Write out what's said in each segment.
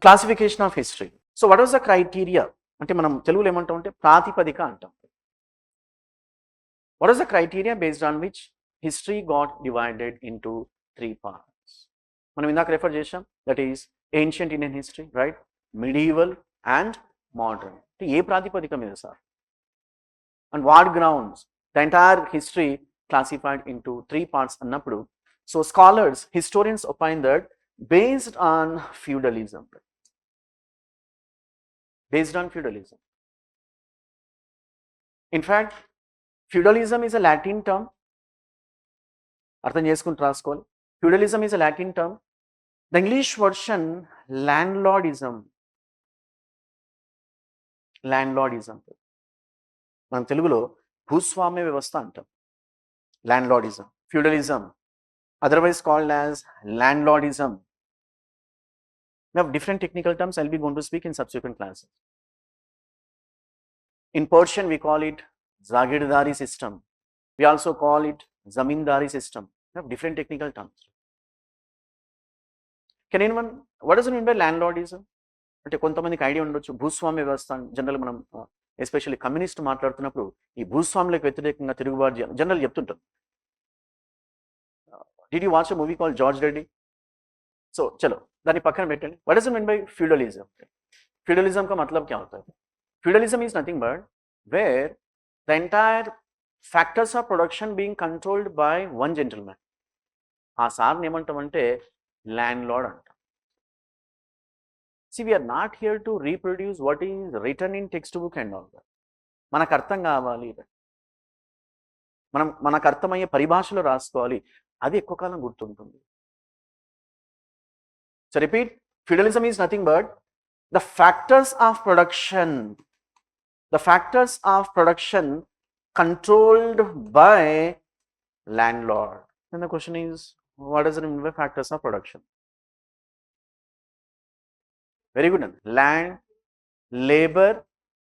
Classification of history. So what was the criteria? అంటే మనం తెలుగులో ఏమంటాం అంటే ప్రాతిపదిక అంటాం. What is the criteria based on which history got divided into 3 parts? మనం ఇందాక రెఫర్ చేసాం, that is ancient Indian history, right, medieval and modern. ఏ ప్రాతిపదిక మీద sir? And what grounds the entire history classified into 3 parts అన్నప్పుడు, so scholars, historians opine that based on feudalism. Based on feudalism. In fact, feudalism is a Latin term. అర్థం చేసుకుని రాసుకోవాలి. Feudalism is a Latin term. The English version, landlordism. Landlordism. మనం తెలుగులో భూస్వామ్య వ్యవస్థ అంటాం. Landlordism. Feudalism, otherwise called as landlordism. We have different technical terms I'll be going to speak in subsequent classes. In Persian, we call it Zagdari system. We also call it Zamindari system. We have different technical terms. Can anyone, what does it mean by landlordism? అంటే కొంతమందికి idea ఉండొచ్చు, భూస్వామ్య వ్యవస్థ general మనం especially communist మాట్లాడుతున్నప్పుడు ఈ భూస్వాములకు వ్యతిరేకంగా తిరుగుబాటు జనరల్ చెప్తుంటారు. Did you watch a movie call George Reddy? So చలో దాన్ని పక్కన పెట్టండి. What does it mean by feudalism? Feudalism का मतलब क्या होता है? Feudalism is nothing but where the entire factors of production being controlled by one gentleman. ఆ సార్ని ఏమంటామంటే ల్యాండ్లార్డ్ అంటాం. See, we are not here to reproduce what is written in textbook and all that. మనకు అర్థం కావాలి, మనకు అర్థమయ్యే పరిభాషలో రాసుకోవాలి, అది ఎక్కువ కాలం గుర్తుంటుంది. So repeat, feudalism is nothing but the factors of production controlled by landlord. And the question is, what does it mean by factors of production? Very good. Land, labor,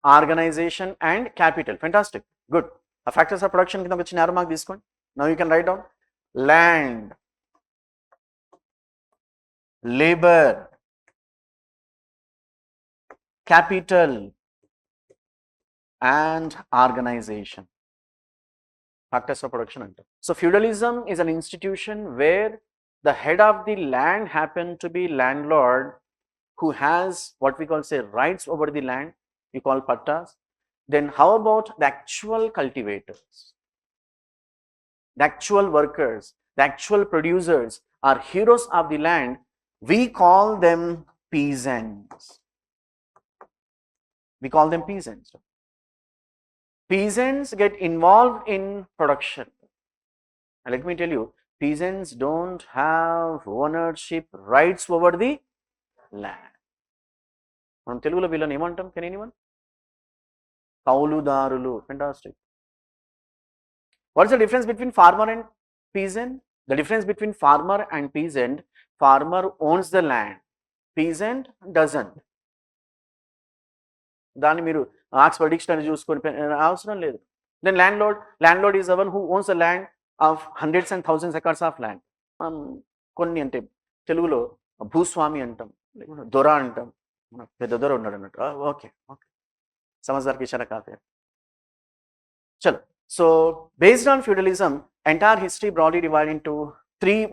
organization and capital. Fantastic. Good. A factors of production కింద ఒక చిన్న arrow mark తీసుకోండి. Now you can write down land, labor, capital and organization. Factors of production అంటారు. So feudalism is an institution where the head of the land happened to be landlord, who has what we call say rights over the land, we call pattas. Then how about the actual cultivators, the actual workers, the actual producers are heroes of the land? We call them peasants. We call them peasants. Peasants get involved in production. And let me tell you, peasants don't have ownership rights over the land. మనం తెలుగులో వీళ్ళని ఏమంటాం? Can anyone? కౌలుదారులు. Fantastic. What is the difference between farmer and peasant? The difference between farmer and peasant, farmer owns the land, peasant doesn't. దాన్ని మీరు Oxford dictionary చూసుకొని అవసరం లేదు. Then landlord is one who owns the land of hundreds and thousands acres of land. కొన్ని అంటే తెలుగులో భూస్వామి అంటాం, దొర అంటాం, పెద్ద దొర ఉన్నాడు అన్నట్టు. ఓకే ఓకే, సమజ్దార్కి ఇచ్చారా కాఫీ. చలో, so based on feudalism, entire history broadly divided into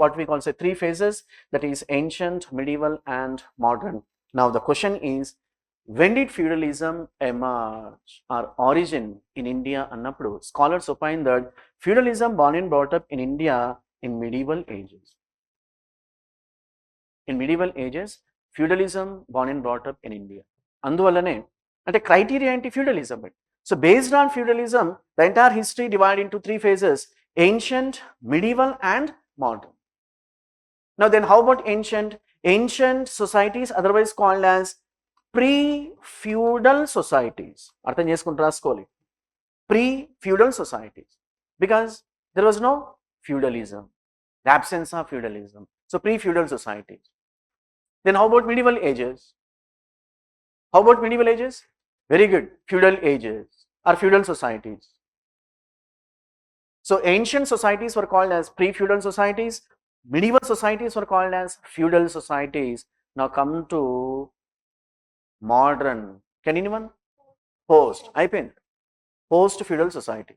what we call 3 phases, that is ancient, medieval and modern. Now the question is, when did feudalism emerge or origin in India? Annappudu scholars opine that feudalism born and brought up in India in medieval ages. In medieval ages, feudalism born and brought up in India. Anduvallane ante criteria enti feudalism. So based on feudalism, the entire history divided into 3 phases: ancient, medieval and modern. Now then, how about ancient societies, otherwise called as pre-feudal societies? అర్థం చేసుకుంటూ రాసుకోవాలి, pre-feudal societies, because there was no feudalism, the absence of feudalism. So pre-feudal societies. Then how about medieval ages? How about medieval ages? Very good, feudal ages or feudal societies. So ancient societies were called as pre-feudal societies, medieval societies were called as feudal societies. Now come to modern, can anyone? Post అయిపోయింది. Post feudal society.